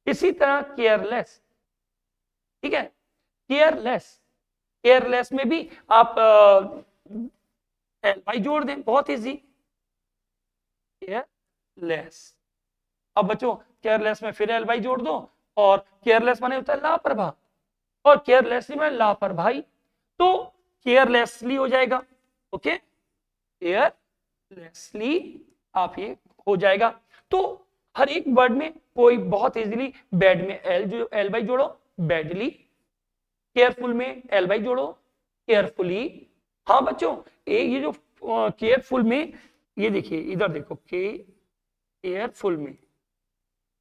Speaker 1: इसी तरह केयरलेस, ठीक है, केयरलेस, केयरलेस में भी आप एल वाई जोड़ दें, बहुत इजी, केयरलेस। अब बच्चों केयरलेस में फिर एल वाई जोड़ दो, और केयरलेस माने होता है लापरवाह, और केयरलेसली माने लापरवाही, तो केयरलेसली हो जाएगा। ओके, केयरलेसली आप ये हो जाएगा। तो हर एक वर्ड में कोई बहुत इजीली, बैड में एल वाई जोड़ो, बैडली, केयरफुल में एल वाई जोड़ो, केयरफुली। हाँ बच्चों, ये जो केयरफुल में, ये देखिए इधर देखो, केयरफुल में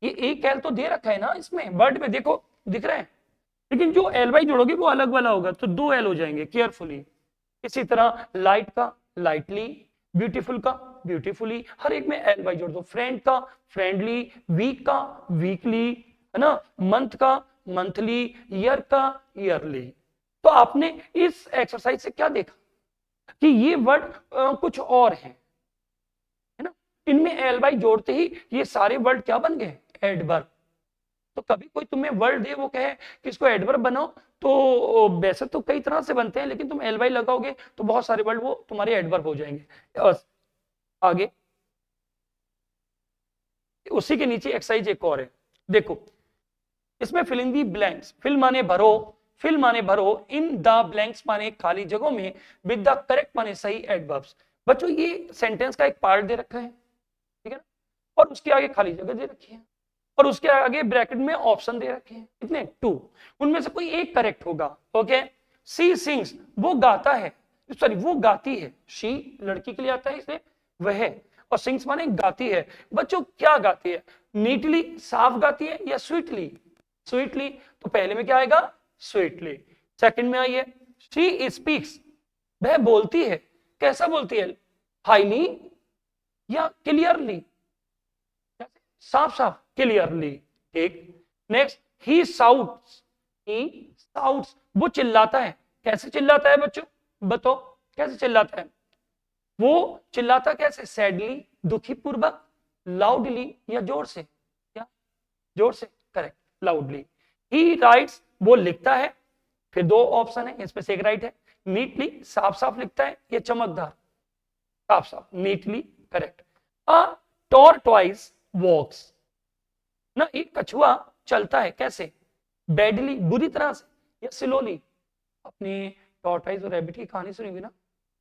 Speaker 1: ये एक एल तो दे रखा है ना इसमें वर्ड में, देखो दिख रहा है, लेकिन जो एल वाई जोड़ोगे वो अलग वाला होगा, तो दो एल हो जाएंगे, केयरफुली। इसी तरह लाइट का लाइटली, ब्यूटीफुल का ब्यूटीफुली, हर एक में एल वाई जोड़ दो। फ्रेंड का फ्रेंडली, वीक का वीकली, है ना, मंथ का मंथली, ईयर का ईयरली। तो आपने इस एक्सरसाइज से क्या देखा कि ये वर्ड कुछ और हैं, है ना, इनमें एल वाई जोड़ते ही ये सारे वर्ड क्या बन गए? एडवर्ब। तो कभी कोई तुम्हें वर्ड दे, वो कहे कि इसको एडवर्ब बनाओ, तो वैसे तो कई तरह से बनते हैं, लेकिन तुम एल वाई लगाओगे तो बहुत सारे वर्ड वो तुम्हारे एडवर्ब हो जाएंगे। आगे उसी के नीचे एक्सरसाइज एक और है, देखो इसमें फिलिंग दी ब्लैंक्स, फिल माने भरो, फिल माने भरो, इन द ब्लैंक्स माने खाली जगहों में, विद द करेक्ट माने सही एडवर्ब्स। बच्चों ये सेंटेंस का एक पार्ट दे रखा है, ठीक है ना, और उसके आगे खाली जगह दे रखी है, और उसके आगे ब्रैकेट में ऑप्शन दे रखे हैं, कितने? 2। उनमें से कोई एक करेक्ट होगा। ओके, सी सिंग्स, वो गाता है, सॉरी वो गाती है, शी लड़की के लिए आता है इसलिए वह, और सिंग्स माने गाती है। बच्चों क्या गाती है? नीटली साफ गाती है या स्वीटली? स्वीटली, तो पहले में क्या आएगा? स्वीटली। सेकंड में आइए, शी स्पीक्स, वह बोलती है, कैसा बोलती है? हाईली या क्लियरली? साफ साफ, क्लियरली। ठीक, नेक्स्ट, ही साउट्स, ही साउट्स, वो चिल्लाता है, कैसे चिल्लाता है बच्चों बताओ? कैसे चिल्लाता है? वो चिल्लाता कैसे? सैडली, दुखी पूर्वक, लाउडली या जोर से? क्या? जोर से, करेक्ट, लाउडली। ही राइट्स, वो लिखता है, फिर दो ऑप्शन है, इसमें से एक राइट है। नीटली, साफ साफ लिखता है, ये चमकदार, साफ साफ, नीटली, करेक्ट। अ टॉर्टॉइस वॉक्स, ना एक कछुआ चलता है, कैसे? बैडली, बुरी तरह से, या स्लोली? अपने टॉर्टॉइस और रैबिट की कहानी सुनी हुई ना,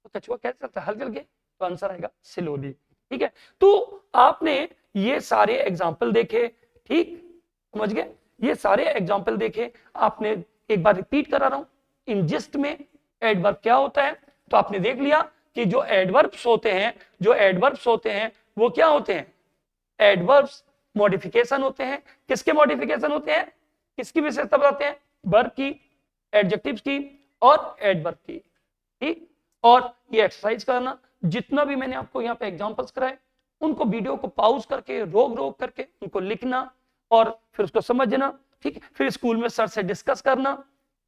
Speaker 1: तो कछुआ कैसे चलता है? हल्के हल्के, तो आंसर आएगा स्लोली। ठीक है, तो आपने ये सारे एग्जाम्पल देखे, ठीक, समझ गए, ये सारे एग्जाम्पल देखे आपने। एक बार रिपीट करा रहा हूं, इन जिस्ट में एडवर्ब क्या होता है, तो आपने देख लिया कि जो एडवर्ब्स होते हैं, जो एडवर्ब्स होते हैं वो क्या होते हैं, एडवर्ब्स मॉडिफिकेशन होते हैं। किसके मॉडिफिकेशन होते हैं, किसकी विशेषता बताते हैं, वर्ब की, एडजेक्टिव्स की और एडवर्ब की, ठीक। और ये एक्सरसाइज करना, जितना भी मैंने आपको यहाँ पे एग्जांपल्स कराए उनको वीडियो को पॉज करके रोक रोक करके उनको लिखना और फिर उसको समझना, ठीक। फिर स्कूल में सर से डिस्कस करना,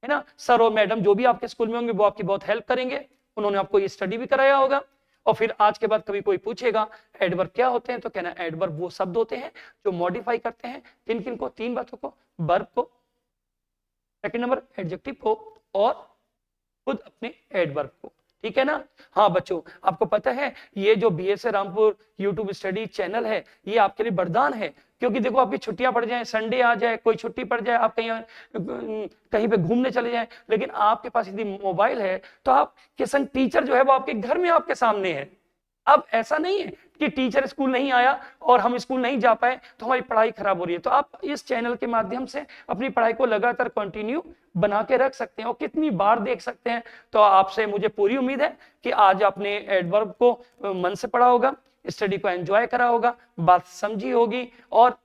Speaker 1: है ना, सर और मैडम जो भी आपके स्कूल में होंगे वो आपकी बहुत हेल्प करेंगे, उन्होंने आपको ये स्टडी भी कराया होगा। और फिर आज के बाद कभी कोई पूछेगा एडवर्ब क्या होते हैं, तो कहना एडवर्ब वो शब्द होते हैं जो मॉडिफाई करते हैं किन किन को, तीन बातों को, वर्ब को, सेकंड नंबर एडजेक्टिव को और खुद अपने एडवर्ब को, ठीक है ना। हाँ बच्चों, आपको पता है ये जो BSA Rampur YouTube study channel है ये आपके लिए वरदान है, क्योंकि देखो आपकी छुट्टियां पड़ जाए, संडे आ जाए, कोई छुट्टी पड़ जाए, आप कहीं पे घूमने चले जाएं, लेकिन आपके पास यदि मोबाइल है तो आपके संग टीचर जो है वो आपके घर में आपके सामने है। अब ऐसा नहीं है कि टीचर स्कूल नहीं आया और हम स्कूल नहीं जा पाए तो हमारी पढ़ाई खराब हो रही है, तो आप इस चैनल के माध्यम से अपनी पढ़ाई को लगातार कंटिन्यू बना के रख सकते हैं और कितनी बार देख सकते हैं। तो आपसे मुझे पूरी उम्मीद है कि आज आपने एडवर्ब को मन से पढ़ा होगा, स्टडी को एंजॉय करा होगा, बात समझी होगी। और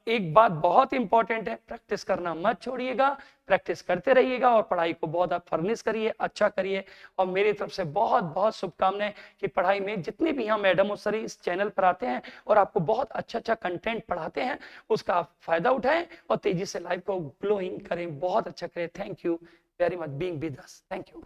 Speaker 1: एक बात बहुत इंपॉर्टेंट है, प्रैक्टिस करना मत छोड़िएगा, प्रैक्टिस करते रहिएगा और पढ़ाई को बहुत आप फर्निश करिए, अच्छा करिए। और मेरी तरफ से बहुत बहुत शुभकामनाएं कि पढ़ाई में जितने भी यहाँ मैडम और सर इस चैनल पर आते हैं और आपको बहुत अच्छा अच्छा कंटेंट पढ़ाते हैं उसका आप फायदा उठाएं और तेजी से लाइफ को ग्लोइंग करें, बहुत अच्छा करें। Thank you very much being with us, thank you.